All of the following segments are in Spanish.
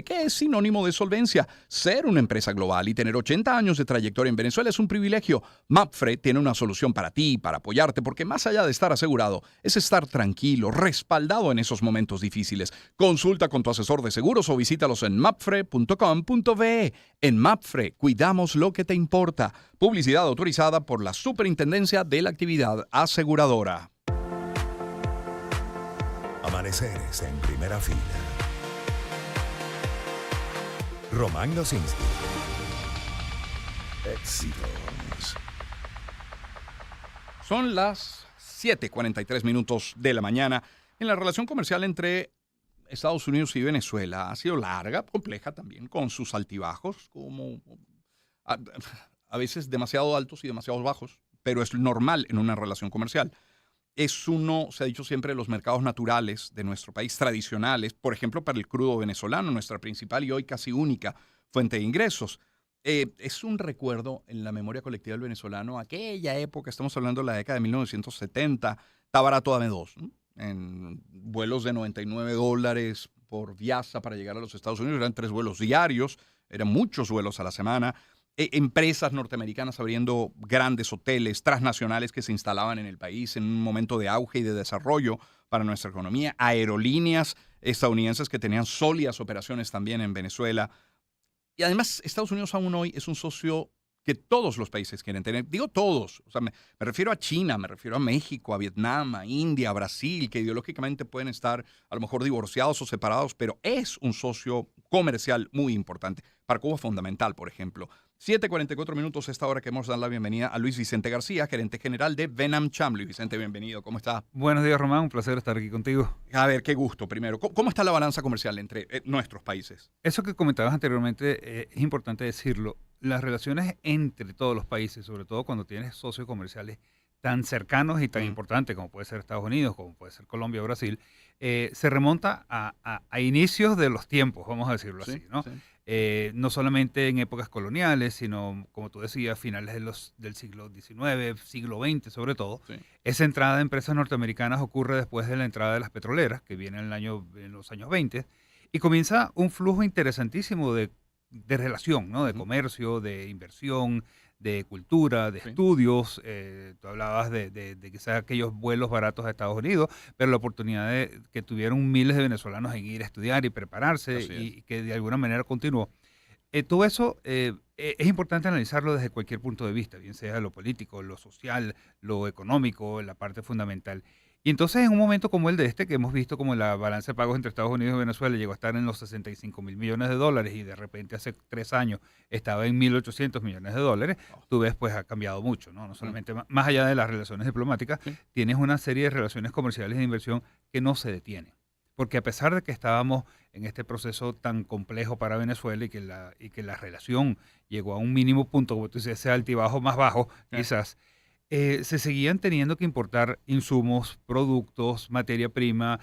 que es sinónimo de solvencia. Ser una empresa global y tener 80 años de trayectoria en Venezuela es un privilegio. Mapfre tiene una solución para ti, para apoyarte, porque más allá de estar asegurado, es estar tranquilo, respaldado en esos momentos difíciles. Consulta con tu asesor de seguros o visítalos en mapfre.com.be. En Mapfre, cuidamos lo que te importa. Publicidad autorizada por la Superintendencia de la Actividad Aseguradora. Amaneceres en primera fila. Román Losinski. Éxitos. Son las 7:43 de la mañana. En la relación comercial entre Estados Unidos y Venezuela ha sido larga, compleja también, con sus altibajos, como a veces demasiado altos y demasiado bajos, pero es normal en una relación comercial. Es uno, se ha dicho siempre, de los mercados naturales de nuestro país, tradicionales, por ejemplo, para el crudo venezolano, nuestra principal y hoy casi única fuente de ingresos. Es un recuerdo en la memoria colectiva del venezolano, aquella época, estamos hablando de la década de 1970, está barato dame dos, ¿no? En vuelos de $99 por Viasa para llegar a los Estados Unidos, eran 3 vuelos diarios, eran muchos vuelos a la semana. Empresas norteamericanas abriendo grandes hoteles transnacionales que se instalaban en el país en un momento de auge y de desarrollo para nuestra economía, aerolíneas estadounidenses que tenían sólidas operaciones también en Venezuela. Y además, Estados Unidos aún hoy es un socio que todos los países quieren tener. Digo todos, o sea, me refiero a China, me refiero a México, a Vietnam, a India, a Brasil, que ideológicamente pueden estar a lo mejor divorciados o separados, pero es un socio comercial muy importante. Para Cuba fundamental, por ejemplo. 7:44 esta hora que hemos dado la bienvenida a Luis Vicente García, gerente general de Venam-Cham. Luis Vicente, bienvenido. ¿Cómo está? Buenos días, Román. Un placer estar aquí contigo. A ver, qué gusto. Primero, ¿cómo está la balanza comercial entre nuestros países? Eso que comentabas anteriormente es importante decirlo. Las relaciones entre todos los países, sobre todo cuando tienes socios comerciales tan cercanos y tan importantes como puede ser Estados Unidos, como puede ser Colombia o Brasil, se remonta a inicios de los tiempos, vamos a decirlo así, ¿no? Sí. No solamente en épocas coloniales, sino, como tú decías, finales del siglo XIX, siglo XX sobre todo. Sí. Esa entrada de empresas norteamericanas ocurre después de la entrada de las petroleras, que viene en los años 20, y comienza un flujo interesantísimo de relación, ¿no? De comercio, de inversión, de cultura, de estudios. Tú hablabas de quizás aquellos vuelos baratos a Estados Unidos, pero la oportunidad de que tuvieron miles de venezolanos en ir a estudiar y prepararse y que de alguna manera continuó. Todo eso es importante analizarlo desde cualquier punto de vista, bien sea lo político, lo social, lo económico, la parte fundamental. Y entonces en un momento como el de este, que hemos visto como la balanza de pagos entre Estados Unidos y Venezuela llegó a estar en los $65,000 millones y de repente hace 3 años estaba en $1,800 millones, tú ves pues ha cambiado mucho, ¿no? No solamente más allá de las relaciones diplomáticas, tienes una serie de relaciones comerciales de inversión que no se detienen. Porque a pesar de que estábamos en este proceso tan complejo para Venezuela y que la relación llegó a un mínimo punto, como tú dices, ese altibajo más bajo, quizás, se seguían teniendo que importar insumos, productos, materia prima,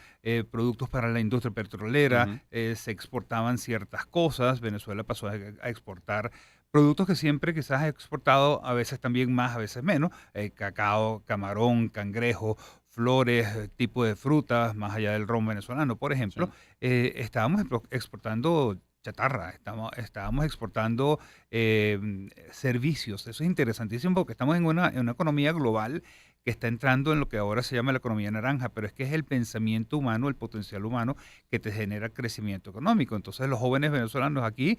productos para la industria petrolera, se exportaban ciertas cosas, Venezuela pasó a exportar productos que siempre quizás ha exportado, a veces también más, a veces menos, cacao, camarón, cangrejo, flores, tipo de frutas, más allá del ron venezolano, por ejemplo. Estábamos exportando chatarra, estábamos exportando servicios. Eso es interesantísimo porque estamos en una economía global que está entrando en lo que ahora se llama la economía naranja, pero es que es el pensamiento humano, el potencial humano que te genera crecimiento económico. Entonces los jóvenes venezolanos aquí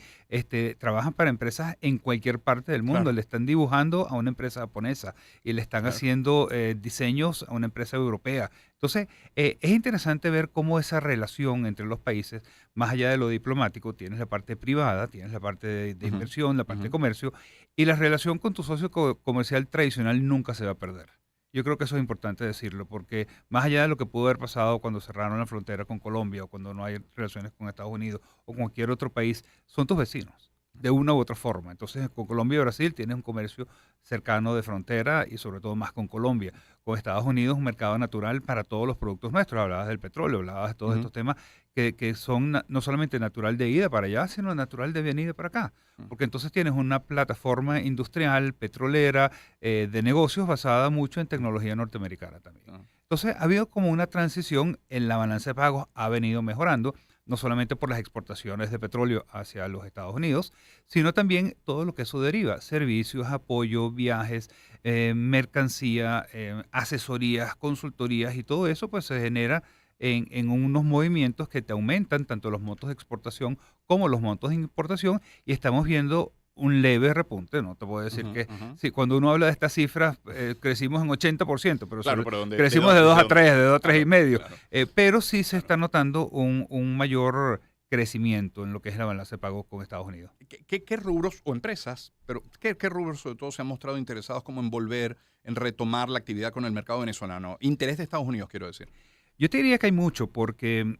trabajan para empresas en cualquier parte del mundo, le están dibujando a una empresa japonesa y le están haciendo diseños a una empresa europea. Entonces, es interesante ver cómo esa relación entre los países, más allá de lo diplomático, tienes la parte privada, tienes la parte de inversión, la parte de comercio, y la relación con tu socio comercial tradicional nunca se va a perder. Yo creo que eso es importante decirlo, porque más allá de lo que pudo haber pasado cuando cerraron la frontera con Colombia o cuando no hay relaciones con Estados Unidos o con cualquier otro país, son tus vecinos, de una u otra forma. Entonces, con Colombia y Brasil tienes un comercio cercano de frontera y sobre todo más con Colombia. Con Estados Unidos, un mercado natural para todos los productos nuestros. Hablabas del petróleo, hablabas de todos estos temas que son no solamente natural de ida para allá, sino natural de venida para acá. Porque entonces tienes una plataforma industrial, petrolera, de negocios basada mucho en tecnología norteamericana también. Entonces, ha habido como una transición en la balanza de pagos, ha venido mejorando. no solamente por las exportaciones de petróleo hacia los Estados Unidos, sino también todo lo que eso deriva, servicios, apoyo, viajes, mercancía, asesorías, consultorías y todo eso pues se genera en unos movimientos que te aumentan tanto los montos de exportación como los montos de importación y estamos viendo un leve repunte, no te puedo decir que sí, cuando uno habla de estas cifras crecimos en 80%, pero, Claro, pero crecimos de 2 a 3, de 2 a 3 y medio, claro. pero sí se está notando un mayor crecimiento en lo que es la balanza de pagos con Estados Unidos. ¿Qué rubros o empresas, pero qué rubros sobre todo se han mostrado interesados como en volver, en retomar la actividad con el mercado venezolano? Interés de Estados Unidos, quiero decir. Yo te diría que hay mucho porque,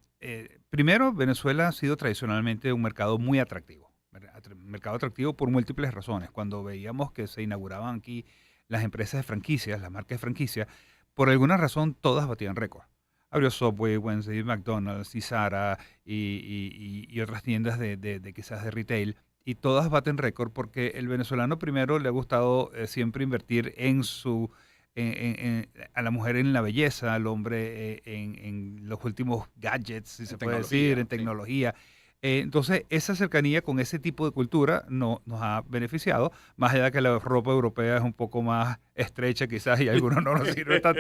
primero, Venezuela ha sido tradicionalmente un mercado muy atractivo. Mercado atractivo por múltiples razones. Cuando veíamos que se inauguraban aquí las empresas de franquicias, las marcas de franquicia, por alguna razón todas batían récord. Abrió Subway, Wednesday, McDonald's y Zara y otras tiendas de quizás de retail. Y todas baten récord porque el venezolano primero le ha gustado siempre invertir en a la mujer en la belleza, al hombre en los últimos gadgets, si se puede decir, en tecnología. Entonces, esa cercanía con ese tipo de cultura nos ha beneficiado, más allá de que la ropa europea es un poco más estrecha quizás y a algunos no nos sirve tanto.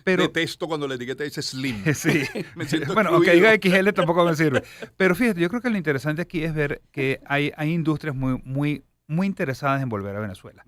Pero, detesto cuando la etiqueta dice slim. Sí. Me siento bueno, aunque diga XL tampoco me sirve. Pero fíjate, yo creo que lo interesante aquí es ver que hay industrias muy interesadas en volver a Venezuela.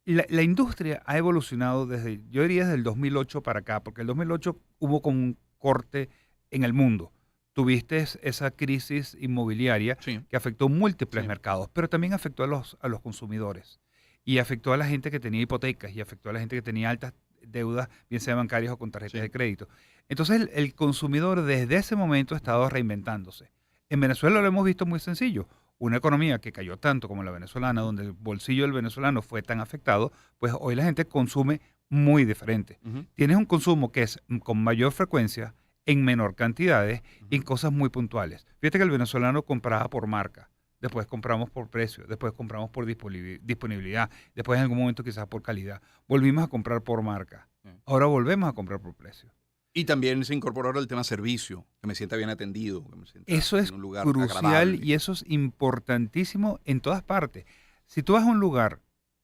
La industria ha evolucionado yo diría desde el 2008 para acá, porque el 2008 hubo como un corte en el mundo. Tuviste esa crisis inmobiliaria que afectó múltiples mercados, pero también afectó a los consumidores y afectó a la gente que tenía hipotecas y afectó a la gente que tenía altas deudas, bien sea bancarias o con tarjetas de crédito. Entonces el consumidor desde ese momento ha estado reinventándose. En Venezuela lo hemos visto muy sencillo. Una economía que cayó tanto como la venezolana, donde el bolsillo del venezolano fue tan afectado, pues hoy la gente consume muy diferente. Tienes un consumo que es con mayor frecuencia, en menor cantidades, en cosas muy puntuales. Fíjate que el venezolano compraba por marca, después compramos por precio, después compramos por disponibilidad, después en algún momento quizás por calidad. Volvimos a comprar por marca. Ahora volvemos a comprar por precio. Y también se incorporó ahora el tema servicio, que me sienta bien atendido, que me sienta eso es en un lugar crucial agradable. Y eso es importantísimo en todas partes. Si tú vas a un lugar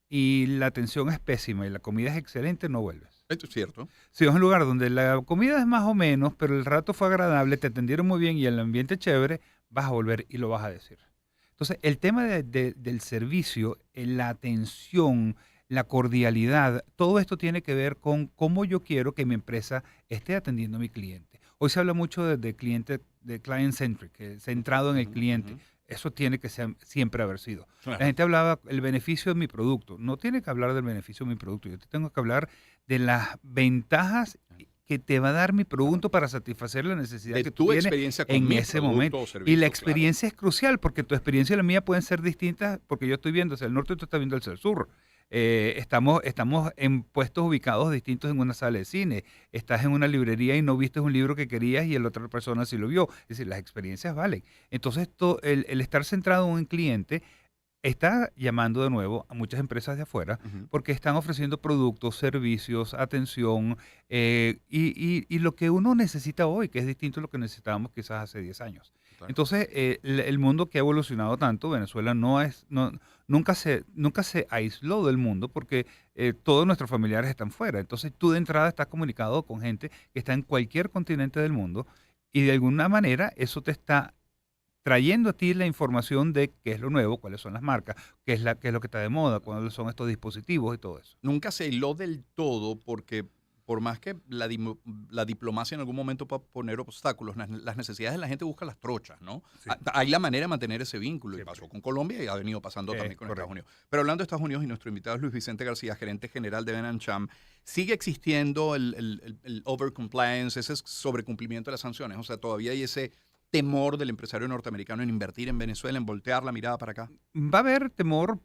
y la atención es pésima y la comida es excelente, no vuelves. Esto es cierto. Si vas a un lugar donde la comida es más o menos, pero el rato fue agradable, te atendieron muy bien y el ambiente es chévere, vas a volver y lo vas a decir. Entonces, el tema del servicio, la atención, la cordialidad, todo esto tiene que ver con cómo yo quiero que mi empresa esté atendiendo a mi cliente. Hoy se habla mucho de client-centric, centrado en el cliente. Eso tiene que siempre haber sido. Claro. La gente hablaba el beneficio de mi producto. No tiene que hablar del beneficio de mi producto. Yo te tengo que hablar de las ventajas que te va a dar mi producto para satisfacer la necesidad que tú tienes en ese momento. Servicio, y la experiencia es crucial porque tu experiencia y la mía pueden ser distintas porque yo estoy viendo hacia el norte y tú estás viendo hacia el sur. Estamos en puestos ubicados distintos en una sala de cine. Estás en una librería y no viste un libro que querías y la otra persona sí lo vio. Es decir, las experiencias valen. Entonces, el estar centrado en un cliente está llamando de nuevo a muchas empresas de afuera porque están ofreciendo productos, servicios, atención y lo que uno necesita hoy, que es distinto a lo que necesitábamos quizás hace 10 años. Claro. Entonces, el mundo que ha evolucionado tanto, Venezuela nunca se aisló del mundo porque todos nuestros familiares están fuera. Entonces, tú de entrada estás comunicado con gente que está en cualquier continente del mundo y de alguna manera eso te está trayendo a ti la información de qué es lo nuevo, cuáles son las marcas, qué es lo que está de moda, cuáles son estos dispositivos y todo eso. Nunca se hiló del todo porque por más que la diplomacia en algún momento pueda poner obstáculos, las necesidades de la gente busca las trochas, ¿no? Sí. Hay la manera de mantener ese vínculo y pasó con Colombia y ha venido pasando también con Estados Unidos. Pero hablando de Estados Unidos y nuestro invitado es Luis Vicente García, gerente general de Ben & Cham, ¿sigue existiendo el overcompliance, ese sobrecumplimiento de las sanciones? O sea, todavía hay ese temor del empresario norteamericano en invertir en Venezuela, en voltear la mirada para acá. Va a haber temor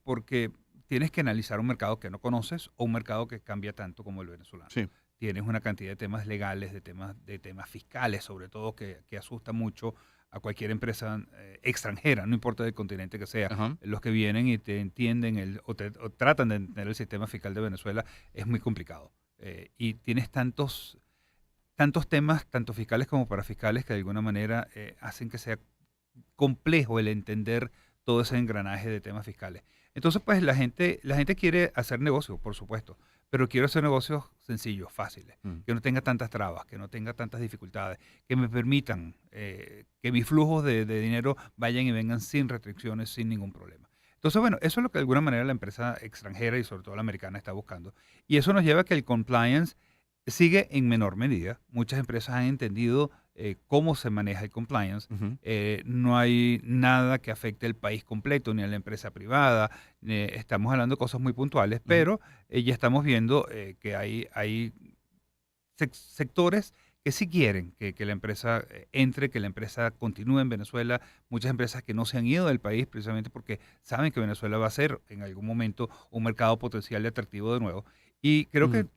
porque tienes que analizar un mercado que no conoces o un mercado que cambia tanto como el venezolano. Sí. Tienes una cantidad de temas legales, de temas fiscales, sobre todo, que asusta mucho a cualquier empresa extranjera, no importa del continente que sea. Los que vienen y te entienden o tratan de entender el sistema fiscal de Venezuela es muy complicado. Y tienes tantos tantos temas, tanto fiscales como parafiscales, que de alguna manera hacen que sea complejo el entender todo ese engranaje de temas fiscales. Entonces, pues la gente quiere hacer negocios, por supuesto, pero quiero hacer negocios sencillos, fáciles, que no tenga tantas trabas, que no tenga tantas dificultades, que me permitan que mis flujos de dinero vayan y vengan sin restricciones, sin ningún problema. Entonces, bueno, eso es lo que de alguna manera la empresa extranjera y sobre todo la americana está buscando. Y eso nos lleva a que el compliance sigue en menor medida. Muchas empresas han entendido cómo se maneja el compliance. Ujú. No hay nada que afecte el país completo, ni a la empresa privada. Estamos hablando de cosas muy puntuales, Ujú. pero ya estamos viendo que hay sectores que sí quieren que la empresa entre, que la empresa continúe en Venezuela. Muchas empresas que no se han ido del país precisamente porque saben que Venezuela va a ser en algún momento un mercado potencial y atractivo de nuevo. Y creo que Mm.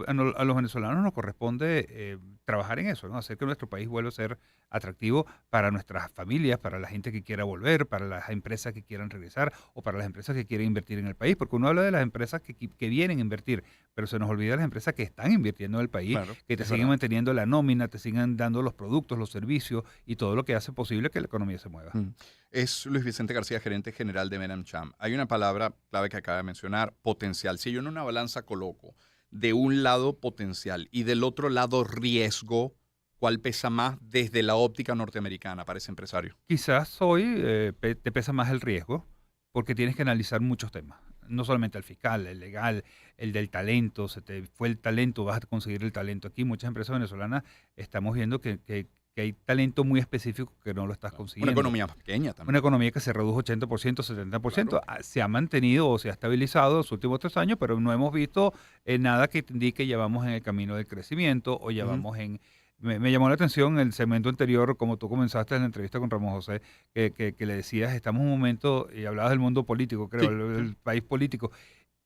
a los venezolanos nos corresponde trabajar en eso, ¿no? Hacer que nuestro país vuelva a ser atractivo para nuestras familias, para la gente que quiera volver, para las empresas que quieran regresar o para las empresas que quieren invertir en el país. Porque uno habla de las empresas que vienen a invertir, pero se nos olvida de las empresas que están invirtiendo en el país, Claro, que te es siguen verdad. manteniendo la nómina, te siguen dando los productos, los servicios y todo lo que hace posible que la economía se mueva. Mm. Es Luis Vicente García, gerente general de Cham. Hay una palabra clave que acaba de mencionar, potencial. Si yo en una balanza coloco de un lado potencial y del otro lado riesgo, ¿cuál pesa más desde la óptica norteamericana para ese empresario? Quizás hoy te pesa más el riesgo porque tienes que analizar muchos temas. No solamente el fiscal, el legal, el del talento, se te fue el talento, vas a conseguir el talento aquí. Muchas empresas venezolanas estamos viendo que hay talento muy específico que no lo estás Claro. Una consiguiendo. economía pequeña Una también. economía que se redujo 80%, 70%, Claro. se ha mantenido o se ha estabilizado los últimos 3 años, pero no hemos visto nada que te indique ya vamos en el camino del crecimiento o ya Ujú. vamos Me llamó la atención el segmento anterior, como tú comenzaste en la entrevista con Ramón José, que le decías, estamos en un momento, y hablabas del mundo político, creo, Sí, sí. el país político,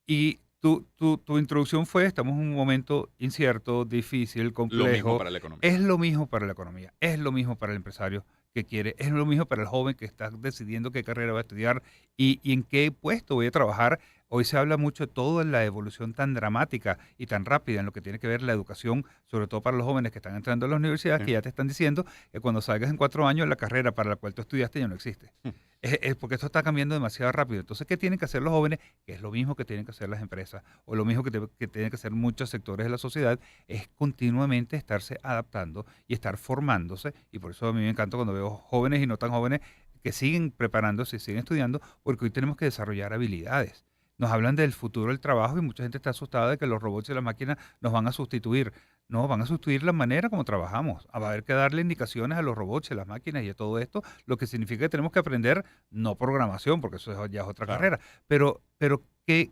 y tu introducción fue, estamos en un momento incierto, difícil, Lo mismo complejo. para la economía. Es lo mismo para la economía, es lo mismo para el empresario que quiere, es lo mismo para el joven que está decidiendo qué carrera va a estudiar y en qué puesto voy a trabajar. Hoy se habla mucho de toda la evolución tan dramática y tan rápida en lo que tiene que ver la educación, sobre todo para los jóvenes que están entrando a las universidades, Sí. que ya te están diciendo que cuando salgas en 4 años la carrera para la cual tú estudiaste ya no existe. Es porque esto está cambiando demasiado rápido. Entonces, ¿qué tienen que hacer los jóvenes? Que es lo mismo que tienen que hacer las empresas, o lo mismo que tienen que hacer muchos sectores de la sociedad, es continuamente estarse adaptando y estar formándose. Y por eso a mí me encanta cuando veo jóvenes y no tan jóvenes que siguen preparándose, siguen estudiando, porque hoy tenemos que desarrollar habilidades. Nos hablan del futuro del trabajo y mucha gente está asustada de que los robots y las máquinas nos van a sustituir. No, van a sustituir la manera como trabajamos. Va a haber que darle indicaciones a los robots, a las máquinas y a todo esto, lo que significa que tenemos que aprender, no programación, porque ya es otra Claro. carrera, pero ¿qué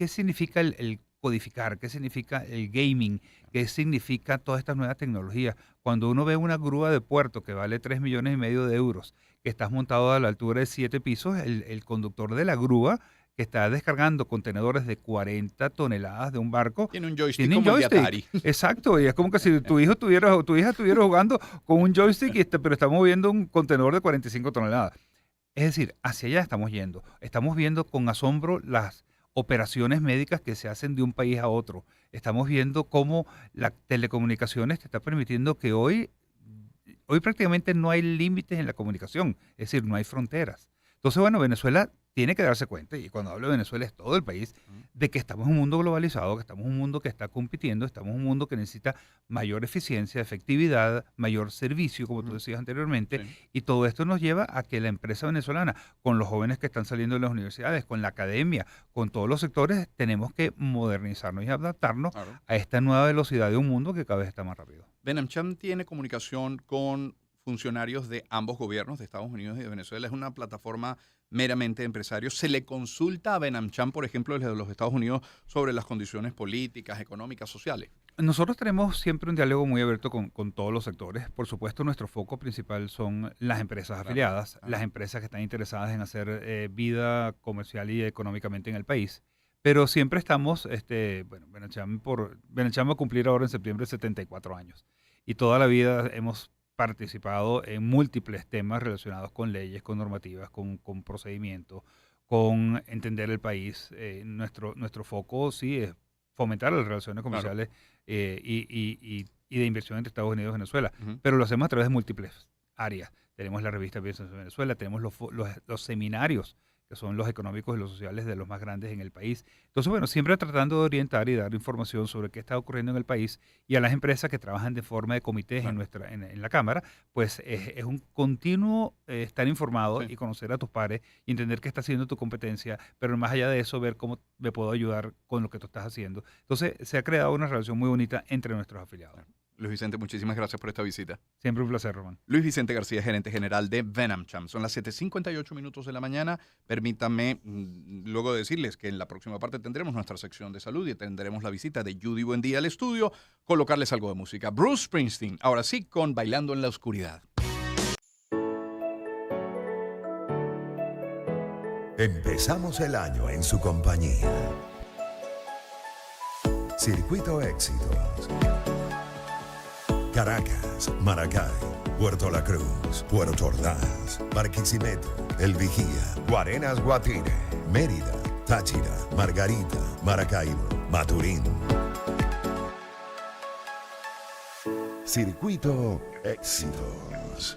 significa el codificar? ¿Qué significa el gaming? ¿Qué significa todas estas nuevas tecnologías? Cuando uno ve una grúa de puerto que vale 3,5 millones de euros, que estás montado a la altura de 7 pisos, el conductor de la grúa que está descargando contenedores de 40 toneladas de un barco, Tiene un joystick tiene un como el de joystick. Atari. Exacto, y es como que si tu hijo tuviera o tu hija estuviera jugando con un joystick, pero está moviendo un contenedor de 45 toneladas. Es decir, hacia allá estamos yendo. Estamos viendo con asombro las operaciones médicas que se hacen de un país a otro. Estamos viendo cómo las telecomunicaciones te está permitiendo que hoy prácticamente no hay límites en la comunicación, es decir, no hay fronteras. Entonces, bueno, Venezuela tiene que darse cuenta, y cuando hablo de Venezuela es todo el país, de que estamos en un mundo globalizado, que estamos en un mundo que está compitiendo, estamos en un mundo que necesita mayor eficiencia, efectividad, mayor servicio, como tú Ujú. decías anteriormente, Sí. y todo esto nos lleva a que la empresa venezolana, con los jóvenes que están saliendo de las universidades, con la academia, con todos los sectores, tenemos que modernizarnos y adaptarnos Claro. a esta nueva velocidad de un mundo que cada vez está más rápido. Cham tiene comunicación con funcionarios de ambos gobiernos, de Estados Unidos y de Venezuela. Es una plataforma meramente de empresarios. Se le consulta a Cham, por ejemplo, desde los Estados Unidos, sobre las condiciones políticas, económicas, sociales. Nosotros tenemos siempre un diálogo muy abierto con todos los sectores. Por supuesto, nuestro foco principal son las empresas Claro, afiliadas, claro. las empresas que están interesadas en hacer vida comercial y económicamente en el país. Pero siempre estamos, bueno, Benecham va a cumplir ahora en septiembre 74 años. Y toda la vida hemos participado en múltiples temas relacionados con leyes, con normativas, con procedimientos, con entender el país. Nuestro foco sí es fomentar las relaciones Claro. comerciales y de inversión entre Estados Unidos y Venezuela. Ujú. Pero lo hacemos a través de múltiples áreas. Tenemos la revista Business de Venezuela, tenemos los seminarios, que son los económicos y los sociales de los más grandes en el país. Entonces, bueno, siempre tratando de orientar y dar información sobre qué está ocurriendo en el país, y a las empresas que trabajan de forma de comités Claro. en la Cámara, pues es un continuo estar informado Sí. y conocer a tus pares y entender qué está haciendo tu competencia, pero más allá de eso, ver cómo me puedo ayudar con lo que tú estás haciendo. Entonces, se ha creado una relación muy bonita entre nuestros afiliados. Luis Vicente, muchísimas gracias por esta visita. Siempre un placer, Román. Luis Vicente García, gerente general de Venamcham. Son las 7:58 minutos de la mañana. Permítanme luego decirles que en la próxima parte tendremos nuestra sección de salud y tendremos la visita de Judy Buendía al estudio, colocarles algo de música. Bruce Springsteen, ahora sí, con Bailando en la Oscuridad. Empezamos el año en su compañía. Circuito Éxitos. Caracas, Maracay, Puerto La Cruz, Puerto Ordaz, Barquisimeto, El Vigía, Guarenas Guatire, Mérida, Táchira, Margarita, Maracaibo, Maturín. Circuito Éxitos.